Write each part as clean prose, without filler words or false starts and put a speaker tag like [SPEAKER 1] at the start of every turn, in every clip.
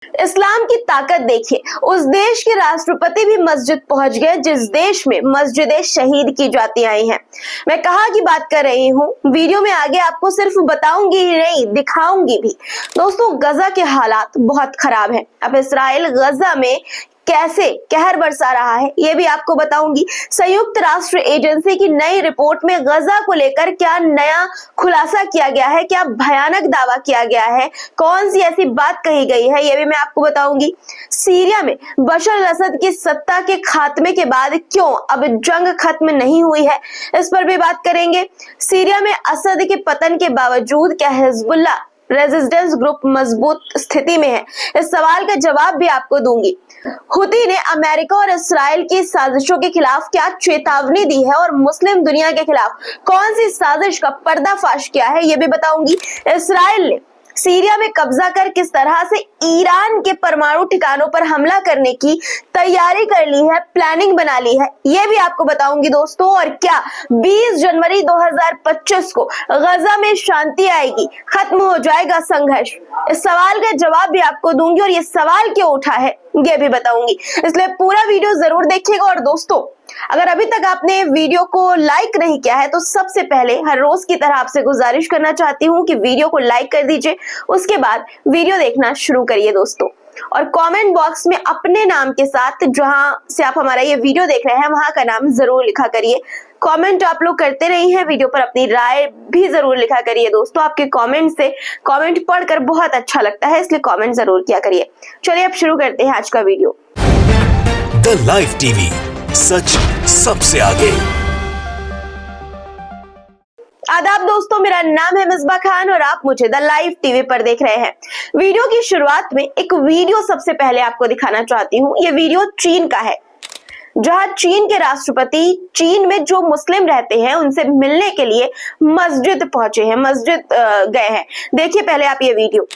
[SPEAKER 1] इस्लाम की ताकत देखिए, उस देश के राष्ट्रपति भी मस्जिद पहुंच गए जिस देश में मस्जिद शहीद की जाती आई हैं। मैं कहाँ की बात कर रही हूँ, वीडियो में आगे आपको सिर्फ बताऊंगी ही नहीं, दिखाऊंगी भी। दोस्तों, गजा के हालात बहुत खराब हैं। अब इस्राइल गजा में कैसे कहर बरसा रहा है ये भी आपको बताऊंगी। संयुक्त राष्ट्र एजेंसी की नई रिपोर्ट में गजा को लेकर क्या नया खुलासा किया गया है, क्या भयानक दावा किया गया है, कौन सी ऐसी बात कही गई है, ये भी मैं आपको बताऊंगी। सीरिया में बशर अल असद की सत्ता के खात्मे के बाद क्यों अब जंग खत्म नहीं हुई है, इस पर भी बात करेंगे। सीरिया में असद के पतन के बावजूद क्या हिजबुल्लाह रेजिस्टेंस ग्रुप मजबूत स्थिति में है, इस सवाल का जवाब भी आपको दूंगी। हुती ने अमेरिका और इस्राइल की साजिशों के खिलाफ क्या चेतावनी दी है और मुस्लिम दुनिया के खिलाफ कौन सी साजिश का पर्दाफाश किया है, ये भी बताऊंगी। इस्राइल ने सीरिया में कब्जा कर किस तरह से ईरान के परमाणु ठिकानों पर हमला करने की तैयारी कर ली है, प्लानिंग बना ली है, ये भी आपको बताऊंगी दोस्तों। और क्या 20 जनवरी 2025 को गजा में शांति आएगी, खत्म हो जाएगा संघर्ष, इस सवाल का जवाब भी आपको दूंगी और ये सवाल क्यों उठा है ये भी बताऊंगी। इसलिए पूरा वीडियो जरूर देखिएगा। और दोस्तों, अगर अभी तक आपने वीडियो को लाइक नहीं किया है तो सबसे पहले हर रोज की तरह आपसे गुजारिश करना चाहती हूँ कि वीडियो को लाइक कर दीजिए, उसके बाद वीडियो देखना शुरू करिए दोस्तों। और कमेंट बॉक्स में अपने नाम के साथ जहां से आप हमारा ये वीडियो देख रहे हैं वहां का नाम जरूर लिखा करिए। कमेंट आप लोग करते रही हैं, वीडियो पर अपनी राय भी जरूर लिखा करिए दोस्तों। आपके कमेंट से कमेंट पढ़कर बहुत अच्छा लगता है, इसलिए कमेंट जरूर किया करिए। चलिए अब शुरू करते हैं आज का वीडियो।
[SPEAKER 2] द लाइव टीवी, सच सबसे आगे।
[SPEAKER 1] आदाब दोस्तों, मेरा नाम है मिसबा खान और आप मुझे द लाइव टीवी पर देख रहे हैं। वीडियो की शुरुआत में एक वीडियो सबसे पहले आपको दिखाना चाहती हूँ। ये वीडियो चीन का है, जहां चीन के राष्ट्रपति चीन में जो मुस्लिम रहते हैं उनसे मिलने के लिए मस्जिद पहुंचे हैं, मस्जिद गए हैं। देखिए पहले आप ये वीडियो।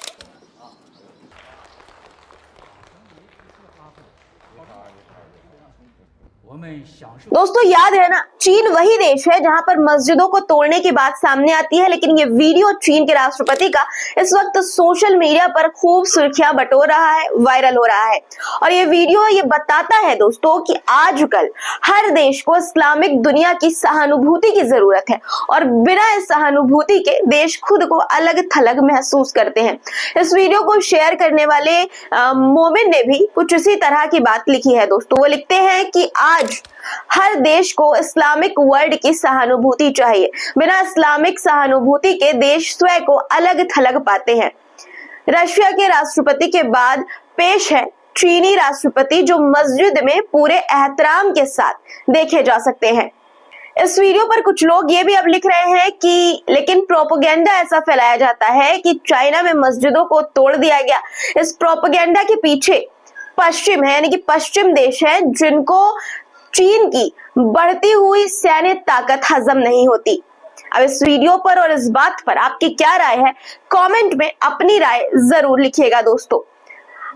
[SPEAKER 1] दोस्तों, याद है ना, चीन वही देश है जहां पर मस्जिदों को तोड़ने की बात सामने आती है, लेकिन ये वीडियो चीन के राष्ट्रपति का इस वक्त सोशल मीडिया पर खूब सुर्खियां बटोर रहा है, वायरल हो रहा है। और ये वीडियो ये बताता है दोस्तों कि आजकल हर देश को इस्लामिक दुनिया की सहानुभूति की जरूरत है और बिना इस सहानुभूति के देश खुद को अलग थलग महसूस करते हैं। इस वीडियो को शेयर करने वाले मोमिन ने भी कुछ इसी तरह की बात लिखी है दोस्तों। वो लिखते हैं कि आज हर देश को इस्लामिक वर्ल्ड की सहानुभूति चाहिए, बिना इस्लामिक सहानुभूति के देश स्वयं को अलग थलग पाते हैं। रशिया के राष्ट्रपति के बाद पेश है चीनी राष्ट्रपति, जो मस्जिद में पूरे एहतराम के साथ देखे जा सकते हैं। इस वीडियो पर कुछ लोग ये भी अब लिख रहे हैं कि लेकिन प्रोपेगेंडा ऐसा फैलाया जाता है कि चाइना में मस्जिदों को तोड़ दिया गया। इस प्रोपेगेंडा के पीछे पश्चिम है, यानी कि पश्चिम देश है जिनको चीन की बढ़ती हुई सैन्य ताकत हजम नहीं होती। अब इस वीडियो पर और इस बात पर आपकी क्या राय है, कमेंट में अपनी राय जरूर लिखिएगा दोस्तों।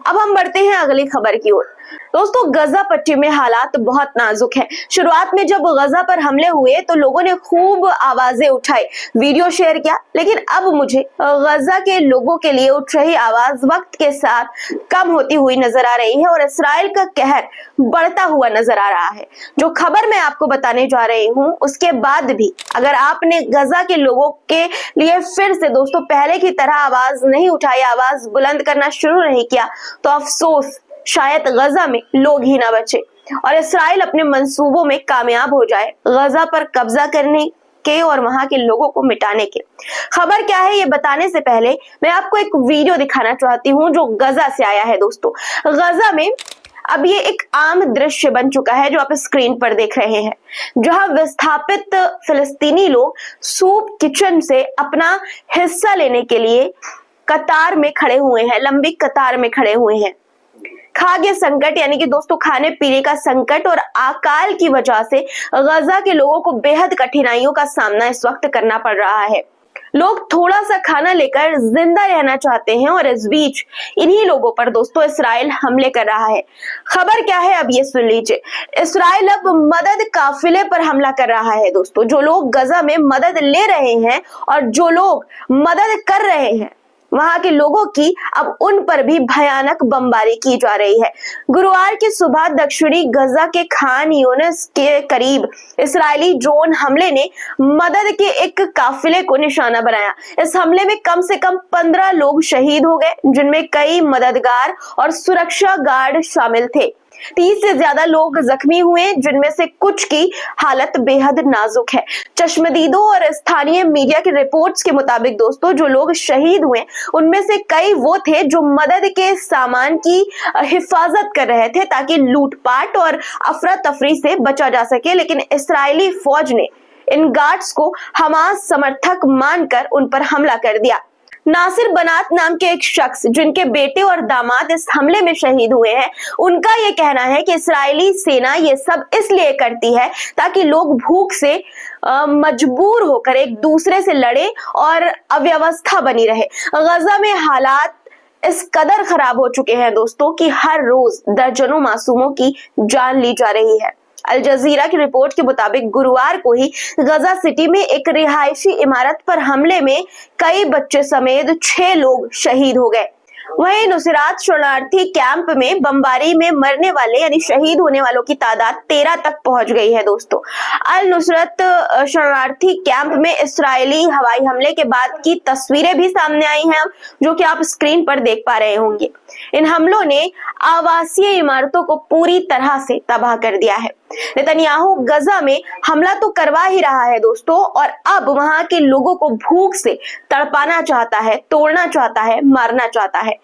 [SPEAKER 1] अब हम बढ़ते हैं अगली खबर की ओर। दोस्तों, गजा पट्टी में हालात बहुत नाजुक हैं। शुरुआत में जब गजा पर हमले हुए तो लोगों ने खूब आवाजें उठाई, वीडियो शेयर किया, लेकिन अब मुझे गजा के लोगों के लिए उठ रही आवाज वक्त के साथ कम होती हुई नजर आ रही है और इसराइल का कहर बढ़ता हुआ नजर आ रहा है। जो खबर मैं आपको बताने जा रही हूँ उसके बाद भी अगर आपने गजा के लोगों के लिए फिर से दोस्तों पहले की तरह आवाज नहीं उठाई, आवाज बुलंद करना शुरू नहीं किया, तो अफसोस, शायद गजा में लोग ही ना बचे और इसराइल अपने मंसूबों में कामयाब हो जाए गजा पर कब्जा करने के और वहां के लोगों को मिटाने के। खबर क्या है ये बताने से पहले मैं आपको एक वीडियो दिखाना चाहती हूँ जो गजा से आया है दोस्तों। गजा में अब ये एक आम दृश्य बन चुका है जो आप स्क्रीन पर देख रहे हैं, जहां विस्थापित फिलिस्तीनी लोग सूप किचन से अपना हिस्सा लेने के लिए कतार में खड़े हुए हैं, लंबी कतार में खड़े हुए हैं। खाद्य संकट यानी कि दोस्तों खाने पीने का संकट और अकाल की वजह से गजा के लोगों को बेहद कठिनाइयों का सामना इस वक्त करना पड़ रहा है। लोग थोड़ा सा खाना लेकर जिंदा रहना चाहते हैं और इस बीच इन्हीं लोगों पर दोस्तों इसराइल हमले कर रहा है। खबर क्या है अब ये सुन लीजिए। इसराइल अब मदद काफिले पर हमला कर रहा है दोस्तों। जो लोग गजा में मदद ले रहे हैं और जो लोग मदद कर रहे हैं वहां के लोगों की अब उन पर भी भयानक बमबारी की जा रही है। गुरुवार की सुबह दक्षिणी गजा के खान यूनिस के करीब इस्राएली ड्रोन हमले ने मदद के एक काफिले को निशाना बनाया। इस हमले में कम से कम 15 लोग शहीद हो गए, जिनमें कई मददगार और सुरक्षा गार्ड शामिल थे। 30 से ज्यादा लोग जख्मी हुए, जिनमें से कुछ की हालत बेहद नाजुक है। चश्मदीदों और स्थानीय मीडिया की रिपोर्ट्स के मुताबिक दोस्तों, जो लोग शहीद हुए उनमें से कई वो थे जो मदद के सामान की हिफाजत कर रहे थे ताकि लूटपाट और अफरा तफरी से बचा जा सके, लेकिन इस्राएली फौज ने इन गार्ड्स को हमास समर्थक मानकर उन पर हमला कर दिया। नासिर बनात नाम के एक शख्स, जिनके बेटे और दामाद इस हमले में शहीद हुए हैं, उनका यह कहना है कि इस्राएली सेना ये सब इसलिए करती है ताकि लोग भूख से मजबूर होकर एक दूसरे से लड़े और अव्यवस्था बनी रहे। गजा में हालात इस कदर खराब हो चुके हैं दोस्तों कि हर रोज दर्जनों मासूमों की जान ली जा रही है। अल जजीरा की रिपोर्ट के मुताबिक गुरुवार को ही गजा सिटी में एक रिहायशी इमारत पर हमले में कई बच्चे समेत 6 लोग शहीद हो गए। वहीं नुसरात शरणार्थी कैंप में बमबारी में मरने वाले यानी शहीद होने वालों की तादाद 13 तक पहुंच गई है दोस्तों। अल नुसरत शरणार्थी कैंप में इस्राएली हवाई हमले के बाद की तस्वीरें भी सामने आई हैं, जो कि आप स्क्रीन पर देख पा रहे होंगे। इन हमलों ने आवासीय इमारतों को पूरी तरह से तबाह कर दिया है। नेतन्याहू गजा में हमला तो करवा ही रहा है दोस्तों, और अब वहां के लोगों को भूख से तड़पाना चाहता है, तोड़ना चाहता है, मारना चाहता है।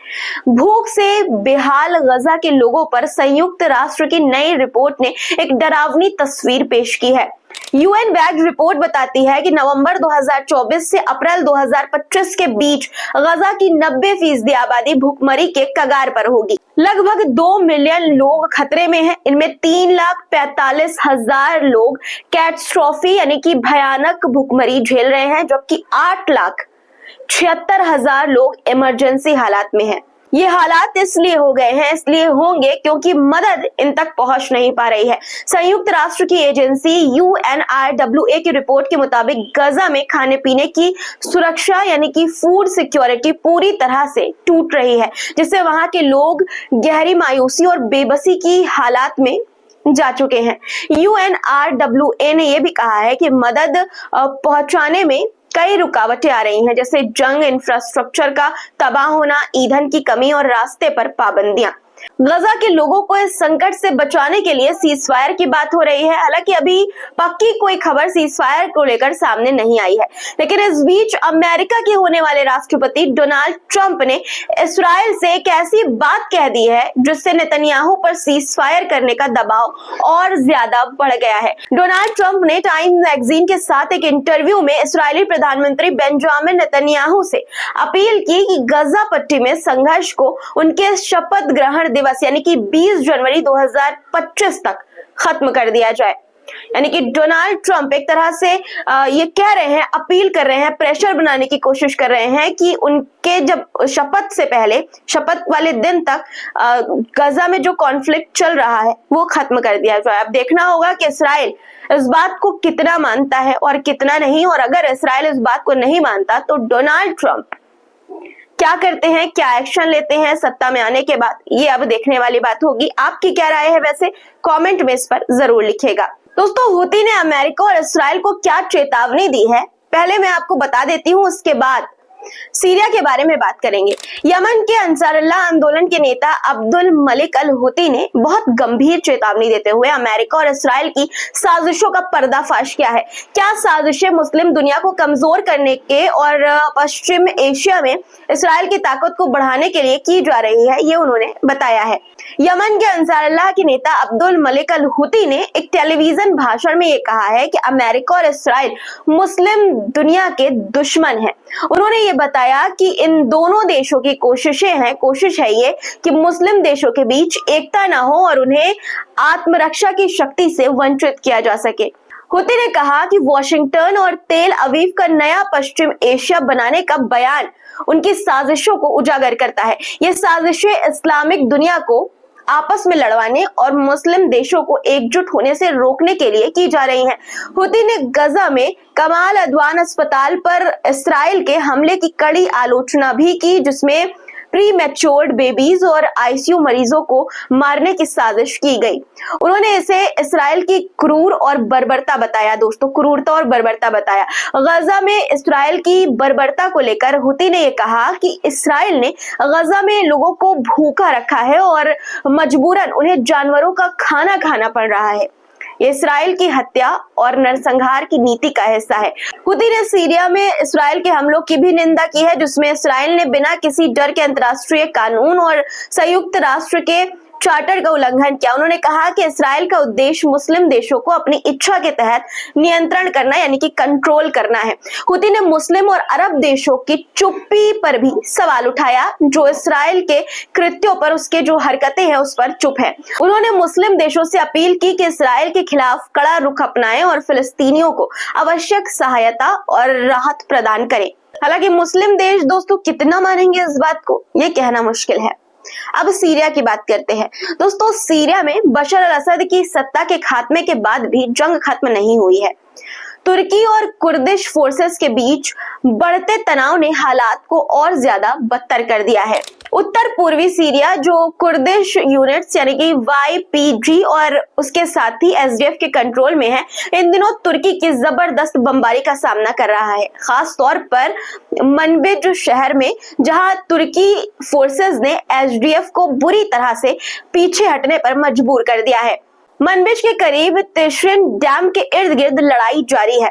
[SPEAKER 1] भूख से बेहाल गजा के लोगों पर संयुक्त राष्ट्र की नई रिपोर्ट ने एक डरावनी तस्वीर पेश की है। यूएन बैग्ड रिपोर्ट बताती है कि नवंबर 2024 से अप्रैल 2025 के बीच गजा की 90% आबादी भूखमरी के कगार पर होगी। लगभग 2 मिलियन लोग खतरे में हैं। इनमें 3,45,000 लोग कैटास्ट्रोफी यानी कि भयानक भूखमरी झेल रहे हैं, जबकि 8,76,000 लोग इमरजेंसी हालात में हैं। ये हालात इसलिए होंगे क्योंकि मदद इन तक पहुंच नहीं पा रही है। संयुक्त राष्ट्र की एजेंसी UNRWA की रिपोर्ट के मुताबिक गजा में खाने पीने की सुरक्षा यानी कि फूड सिक्योरिटी पूरी तरह से टूट रही है, जिससे वहां के लोग गहरी मायूसी और बेबसी की हालात में जा चुके हैं। UNRWA ने यह भी कहा है कि मदद पहुंचाने में कई रुकावटें आ रही हैं, जैसे जंग, इंफ्रास्ट्रक्चर का तबाह होना, ईंधन की कमी और रास्ते पर पाबंदियां। गजा के लोगों को इस संकट से बचाने के लिए सीजफायर की बात हो रही है। हालांकि अभी पक्की कोई खबर सीजफायर को लेकर सामने नहीं आई है, लेकिन इस बीच अमेरिका के होने वाले राष्ट्रपति डोनाल्ड ट्रंप ने इस्राइल से एक ऐसी बात कह दी है जिससे नेतन्याहू पर सीजफायर करने का दबाव और ज्यादा बढ़ गया है। डोनाल्ड ट्रंप ने टाइम मैगजीन के साथ एक इंटरव्यू में इस्राइली प्रधानमंत्री बेंजामिन नेतन्याहू से अपील की कि गजा पट्टी में संघर्ष को उनके शपथ ग्रहण दिवस यानी कि 20 जनवरी 2025 तक खत्म कर दिया जाए। यानी कि डोनाल्ड ट्रंप एक तरह से ये कह रहे हैं, अपील कर रहे हैं, प्रेशर बनाने की कोशिश कर रहे हैं कि उनके जब शपथ से पहले, शपथ वाले दिन तक गजा में जो कॉन्फ्लिक्ट चल रहा है वो खत्म कर दिया जाए। अब देखना होगा कि इस्राइल इस बात को कितना मानता है और कितना नहीं, और अगर इस्राइल इस बात को नहीं मानता तो डोनाल्ड ट्रंप क्या करते हैं, क्या एक्शन लेते हैं सत्ता में आने के बाद, ये अब देखने वाली बात होगी। आपकी क्या राय है वैसे कमेंट में इस पर जरूर लिखिएगा। दोस्तों, हूती ने अमेरिका और इस्राइल को क्या चेतावनी दी है पहले मैं आपको बता देती हूँ, उसके बाद सीरिया के बारे में बात करेंगे। यमन के अंसारुल्लाह आंदोलन के नेता अब्दुल मलिक अल हूती ने बहुत गंभीर चेतावनी देते हुए अमेरिका और इस्राइल की साजिशों का पर्दाफाश किया है। क्या साजिशें मुस्लिम दुनिया को कमजोर करने के और पश्चिम एशिया में इस्राइल की ताकत को बढ़ाने के लिए की जा रही है, ये उन्होंने बताया है। यमन के अंसारुल्लाह के नेता अब्दुल मलिक अल हूती ने एक टेलीविजन भाषण में ये कहा है कि अमेरिका और इस्राइल मुस्लिम दुनिया के दुश्मन हैं। उन्होंने ये बताया कि इन दोनों देशों की कोशिश है ये कि मुस्लिम देशों के बीच एकता ना हो और उन्हें आत्मरक्षा की शक्ति से वंचित किया जा सके। हूती ने कहा कि वॉशिंगटन और तेल अवीव का नया पश्चिम एशिया बनाने का बयान उनकी साजिशों को उजागर करता है। ये साजिशें इस्लामिक दुनिया को आपस में लड़वाने और मुस्लिम देशों को एकजुट होने से रोकने के लिए की जा रही हैं। हुती ने गजा में कमाल अदवान अस्पताल पर इस्राइल के हमले की कड़ी आलोचना भी की, जिसमें प्री मैच्योर्ड बेबीज और आईसीयू मरीजों को मारने की साजिश की गई। उन्होंने इसे इस्राइल की क्रूर और बर्बरता बताया। दोस्तों, क्रूरता और बर्बरता बताया। गजा में इस्राइल की बर्बरता को लेकर हुती ने यह कहा कि इस्राइल ने गजा में लोगों को भूखा रखा है और मजबूरन उन्हें जानवरों का खाना खाना पड़ रहा है। ये इस्राइल की हत्या और नरसंहार की नीति का हिस्सा है। हुती ने सीरिया में इस्राइल के हमलों की भी निंदा की है, जिसमें इस्राइल ने बिना किसी डर के अंतर्राष्ट्रीय कानून और संयुक्त राष्ट्र के चार्टर का उल्लंघन किया। उन्होंने कहा कि इस्राइल का उद्देश्य मुस्लिम देशों को अपनी इच्छा के तहत नियंत्रण करना यानी कि कंट्रोल करना है। हुती ने मुस्लिम और अरब देशों की चुप्पी पर भी सवाल उठाया, जो इस्राइल के कृत्यों पर, उसके जो हरकतें हैं उस पर चुप है। उन्होंने मुस्लिम देशों से अपील की कि इस्राइल के खिलाफ कड़ा रुख अपनाएं और फिलिस्तीनियों को आवश्यक सहायता और राहत प्रदान करें। हालांकि मुस्लिम देश दोस्तों कितना मानेंगे इस बात को, ये कहना मुश्किल है। अब सीरिया की बात करते हैं। दोस्तों, सीरिया में बशर अल असद की सत्ता के खात्मे के बाद भी जंग खत्म नहीं हुई है। तुर्की और कुर्दिश फोर्सेस के बीच बढ़ते तनाव ने हालात को और ज्यादा बदतर कर दिया है। उत्तर पूर्वी सीरिया, जो कुर्दिश यूनिट्स यानी कि YPG और उसके साथी SDF के कंट्रोल में है, इन दिनों तुर्की की जबरदस्त बमबारी का सामना कर रहा है। खास तौर पर मनबिज शहर में, जहां तुर्की फोर्सेस ने SDF को बुरी तरह से पीछे हटने पर मजबूर कर दिया है। मनबिज के करीब तिश्रिन डैम के इर्द गिर्द लड़ाई जारी है।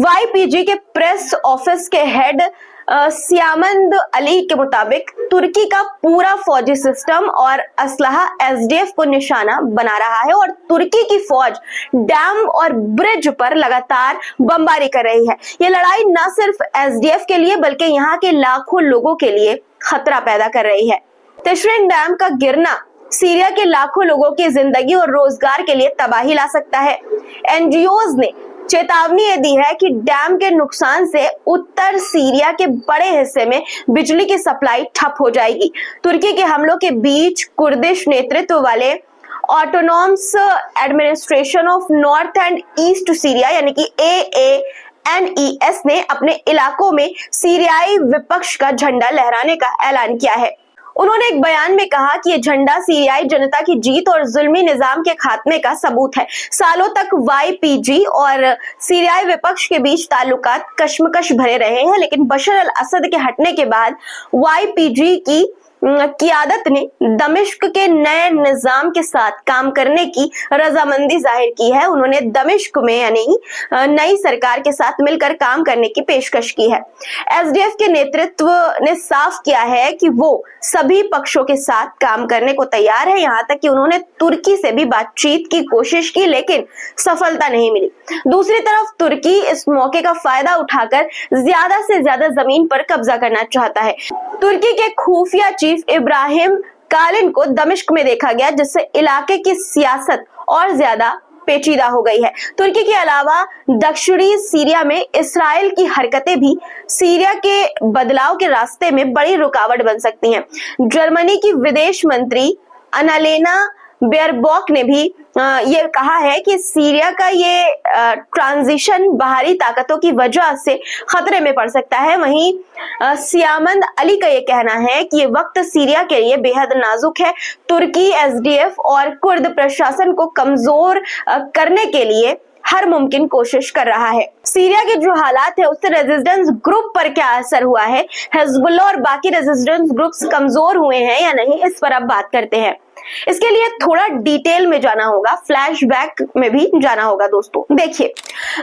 [SPEAKER 1] YPG के प्रेस ऑफिस के हेड सियामंद अली के मुताबिक तुर्की का पूरा फौजी सिस्टम और असलहा SDF को निशाना बना रहा है और तुर्की की फौज डैम और ब्रिज पर लगातार बमबारी कर रही है। ये लड़ाई न सिर्फ SDF के लिए बल्कि यहाँ के लाखों लोगों के लिए खतरा पैदा कर रही है। तिश्रिन डैम का गिरना सीरिया के लाखों लोगों की जिंदगी और रोजगार के लिए तबाही ला सकता है। NGOs ने चेतावनी दी है कि डैम के नुकसान से उत्तर सीरिया के बड़े हिस्से में बिजली की सप्लाई ठप हो जाएगी। तुर्की के हमलों के बीच कुर्दिश नेतृत्व वाले autonomous administration of north and east Syria यानी कि AANES ने अपने इलाकों में सीरियाई विपक्ष का झंडा लहराने का ऐलान किया है। उन्होंने एक बयान में कहा कि ये झंडा सीरियाई जनता की जीत और जुल्मी निजाम के खात्मे का सबूत है। सालों तक YPG और सीरियाई विपक्ष के बीच ताल्लुकात कश्मकश भरे रहे हैं, लेकिन बशर अल असद के हटने के बाद YPG की क़ियादत ने दमिश्क के नए निजाम के साथ काम करने की रजामंदी जाहिर की है। उन्होंने दमिश्क में यानी नई सरकार के साथ मिलकर काम करने की पेशकश की है। SDF के नेतृत्व ने साफ किया है कि वो सभी पक्षों के साथ काम करने को तैयार है। यहाँ तक कि उन्होंने तुर्की से भी बातचीत की कोशिश की, लेकिन सफलता नहीं मिली। दूसरी तरफ तुर्की इस मौके का फायदा उठाकर ज्यादा से ज्यादा जमीन पर कब्जा करना चाहता है। तुर्की के खुफिया चीफ इब्राहिम कालिन को दमिश्क में देखा गया, जिससे इलाके की सियासत और ज्यादा पेचीदा हो गई है। तुर्की के अलावा दक्षिणी सीरिया में इस्राइल की हरकतें भी सीरिया के बदलाव के रास्ते में बड़ी रुकावट बन सकती हैं। जर्मनी की विदेश मंत्री अनालेना बेयरबॉक ने भी ये कहा है कि सीरिया का ये ट्रांजिशन बाहरी ताकतों की वजह से खतरे में पड़ सकता है। वहीं सियामंद अली का ये कहना है कि ये वक्त सीरिया के लिए बेहद नाजुक है। तुर्की SDF और कुर्द प्रशासन को कमजोर करने के लिए हर मुमकिन कोशिश कर रहा है। सीरिया के जो हालात है उससे रेजिस्टेंस ग्रुप पर क्या असर हुआ है, हिजबुल्लाह और बाकी रेजिस्टेंस ग्रुप्स कमजोर हुए हैं या नहीं, इस पर अब बात करते हैं। इसके लिए थोड़ा डिटेल में जाना होगा, फ्लैशबैक में भी जाना होगा। दोस्तों देखिए,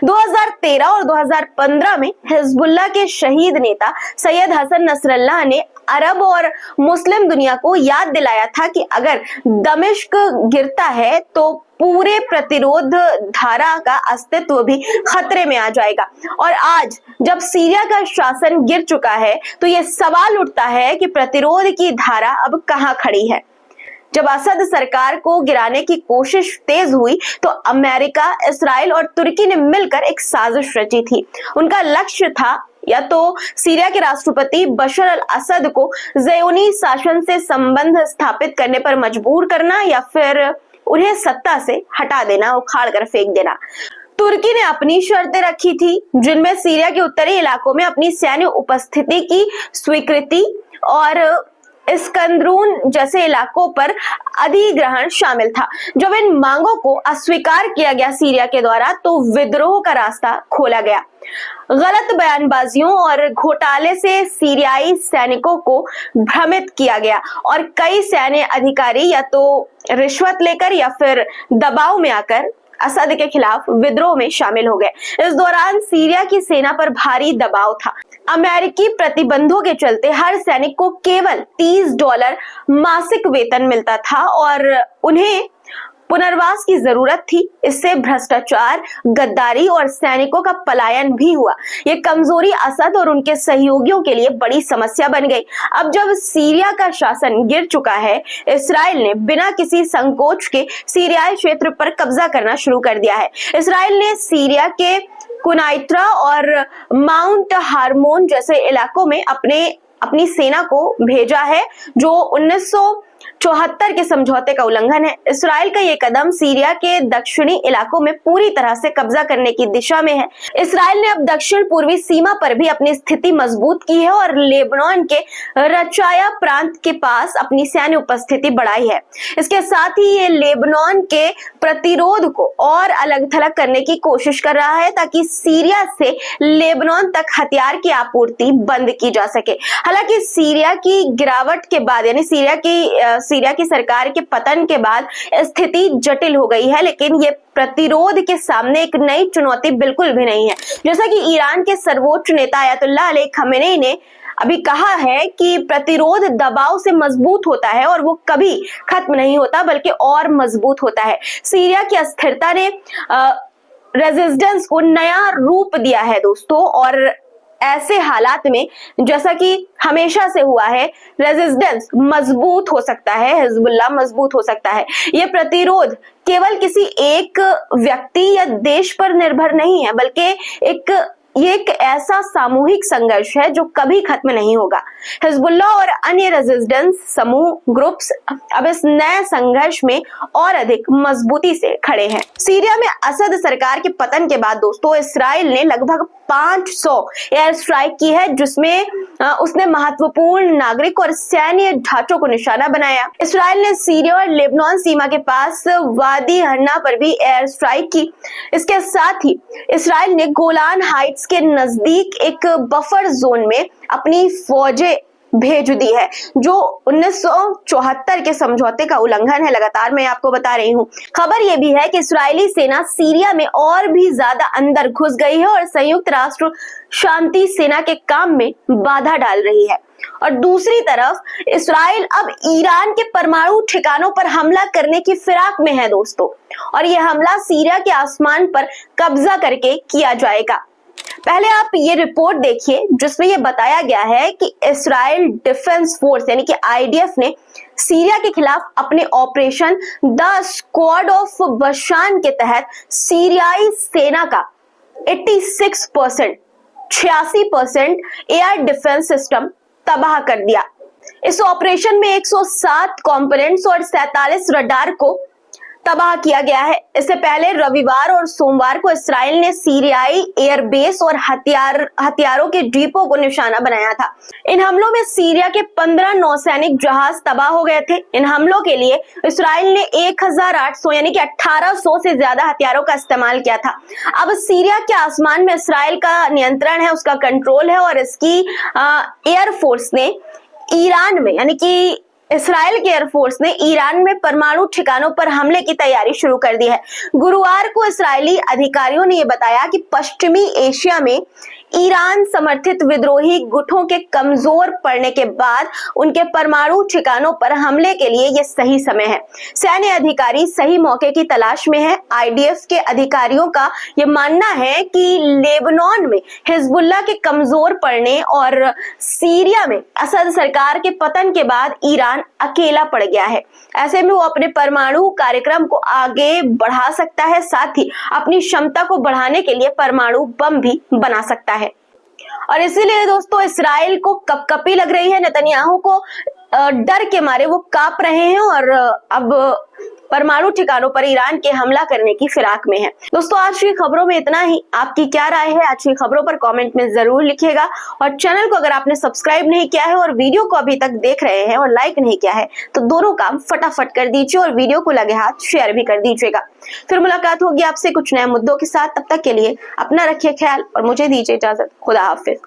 [SPEAKER 1] 2013 और 2015 में हिजबुल्लाह के शहीद नेता सैयद हसन नसरल्लाह ने अरब और मुस्लिम दुनिया को याद दिलाया था कि अगर दमिश्क गिरता है तो पूरे प्रतिरोध धारा का अस्तित्व भी खतरे में आ जाएगा। और आज जब सीरिया का शासन गिर चुका है तो यह सवाल उठता है कि प्रतिरोध की धारा अब कहां खड़ी है। जब असद सरकार को गिराने की कोशिश तेज हुई तो अमेरिका, इस्राइल और तुर्की ने मिलकर एक साजिश रची थी। उनका लक्ष्य था या तो सीरिया के राष्ट्रपति बशर अल असद को ज़योनी शासन से संबंध स्थापित करने पर मजबूर करना या फिर उन्हें सत्ता से हटा देना, उखाड़ कर फेंक देना। तुर्की ने अपनी शर्तें रखी थी, जिनमें सीरिया के उत्तरी इलाकों में अपनी सैन्य उपस्थिति की स्वीकृति और इस्कंदरून जैसे इलाकों पर अधिग्रहण शामिल था। जब इन मांगों को अस्वीकार किया गया सीरिया के द्वारा, तो विद्रोह का रास्ता खोला गया। गलत बयानबाजियों और घोटाले से सीरियाई सैनिकों को भ्रमित किया गया और कई सैन्य अधिकारी या तो रिश्वत लेकर या फिर दबाव में आकर असद के खिलाफ विद्रोह में शामिल हो गए। इस दौरान सीरिया की सेना पर भारी दबाव था। अमेरिकी प्रतिबंधों के चलते हर सैनिक को केवल $30 मासिक वेतन मिलता था और उन्हें पुनर्वास की जरूरत थी। इससे भ्रष्टाचार, गद्दारी और सैनिकों का पलायन भी हुआ। ये कमजोरी असद और उनके सहयोगियों के लिए बड़ी समस्या बन गई। अब जब सीरिया का शासन गिर चुका है, इस्राइल ने बिना किसी संकोच के सीरियाई क्षेत्र पर कब्जा करना शुरू कर दिया है। इस्राइल ने सीरिया के कुनाइत्रा और माउंट हार्मोन जैसे इलाकों में अपनी सेना को भेजा है, जो 1974 के समझौते का उल्लंघन है। इस्राइल का ये कदम सीरिया के दक्षिणी इलाकों में पूरी तरह से कब्जा करने की दिशा में है। इस्राइल ने अब दक्षिण पूर्वी सीमा पर भी अपनी स्थिति मजबूत की है और लेबनान के रचाया प्रांत के पास अपनी सैन्य उपस्थिति बढ़ाई है। इसके साथ ही ये लेबनान के प्रतिरोध को और अलग थलग करने की कोशिश कर रहा है, ताकि सीरिया से लेबनान तक हथियार की आपूर्ति बंद की जा सके। हालांकि सीरिया की गिरावट के बाद, यानी सीरिया की सरकार के पतन के बाद स्थिति जटिल हो गई है, लेकिन ये प्रतिरोध के सामने एक नई चुनौती बिल्कुल भी नहीं है। जैसा कि ईरान के सर्वोच्च नेता अयतुल्लाह अली खमेनी ने अभी कहा है कि प्रतिरोध दबाव से मजबूत होता है और वो कभी खत्म नहीं होता, बल्कि और मजबूत होता है। सीरिया की अस्थिरता ने रेजिस्टेंस को नया रूप दिया है दोस्तों, और ऐसे हालात में, जैसा कि हमेशा से हुआ है, रेजिस्टेंस मजबूत हो सकता है, हिजबुल्लाह मजबूत हो सकता है। ये प्रतिरोध केवल किसी एक व्यक्ति या देश पर निर्भर नहीं है, बल्कि ये एक ऐसा सामूहिक संघर्ष है जो कभी खत्म नहीं होगा। हिजबुल्लाह और अन्य रेजिस्टेंस समूह ग्रुप्स अब इस नए संघर्ष में और अधिक मजबूती से खड़े हैं। सीरिया में असद सरकार के पतन के बाद दोस्तों, इस्राइल ने लगभग 500 एयर स्ट्राइक की है, जिसमें उसने महत्वपूर्ण नागरिक और सैन्य ढांचों को निशाना बनाया। इस्राइल ने सीरिया और लेबनान सीमा के पास वादी हन्ना पर भी एयर स्ट्राइक की। इसके साथ ही इस्राइल ने गोलान हाइट्स के नजदीक एक बफर जोन में अपनी फौजें भेज दी है, जो 1974 के समझौते का उल्लंघन है। लगातार मैं आपको बता रही हूँ। खबर यह भी है कि इस्राएली सेना सीरिया में और भी ज्यादा अंदर घुस गई है और संयुक्त राष्ट्र शांति सेना के काम में बाधा डाल रही है। और दूसरी तरफ इस्राइल अब ईरान के परमाणु ठिकानों पर हमला करने की फिराक में है दोस्तों, और यह हमला सीरिया के आसमान पर कब्जा करके किया जाएगा। पहले आप ये रिपोर्ट देखिए, जिसमें ये बताया गया है कि इस्राइल डिफेंस फोर्स यानी कि IDF ने सीरिया के खिलाफ अपने ऑपरेशन द स्क्वाड ऑफ बशान के तहत सीरियाई सेना का 86% एयर डिफेंस सिस्टम तबाह कर दिया। इस ऑपरेशन में 107 कंपोनेंट्स और 47 रडार को तबाह किया गया है। इससे पहले रविवार और सोमवार को इस्राइल ने सीरियाई एयरबेस और हथियारों के डिपो को निशाना बनाया था। इन हमलों में सीरिया के 15 नौसैनिक जहाज तबाह हो गए थे। इन हमलों के लिए इस्राइल ने 1800 यानी कि 1800 से ज्यादा हथियारों का इस्तेमाल किया था। अब सीरिया के आसमान में इस्राइल का नियंत्रण है, उसका कंट्रोल है, और इसकी एयरफोर्स ने ईरान में, यानी कि इस्राइल के एयरफोर्स ने ईरान में परमाणु ठिकानों पर हमले की तैयारी शुरू कर दी है। गुरुवार को इस्राइली अधिकारियों ने यह बताया कि पश्चिमी एशिया में ईरान समर्थित विद्रोही गुटों के कमजोर पड़ने के बाद उनके परमाणु ठिकानों पर हमले के लिए यह सही समय है। सैन्य अधिकारी सही मौके की तलाश में है। IDF के अधिकारियों का यह मानना है कि लेबनान में हिजबुल्लाह के कमजोर पड़ने और सीरिया में असद सरकार के पतन के बाद ईरान अकेला पड़ गया है। ऐसे में वो अपने परमाणु कार्यक्रम को आगे बढ़ा सकता है, साथ ही अपनी क्षमता को बढ़ाने के लिए परमाणु बम भी बना सकता है। और इसीलिए दोस्तों इस्राइल को कपकपी लग रही है, नेतन्याहू को डर के मारे वो कांप रहे हैं और अब परमाणु ठिकानों पर ईरान के हमला करने की फिराक में है। दोस्तों आज की खबरों में इतना ही। आपकी क्या राय है आज की खबरों पर कमेंट में जरूर लिखिएगा और चैनल को अगर आपने सब्सक्राइब नहीं किया है और वीडियो को अभी तक देख रहे हैं और लाइक नहीं किया है तो दोनों काम फटाफट कर दीजिए और वीडियो को लगे हाथ शेयर भी कर दीजिएगा। फिर मुलाकात होगी आपसे कुछ नए मुद्दों के साथ। तब तक के लिए अपना रखिए ख्याल और मुझे दीजिए इजाजत। खुदा हाफिज।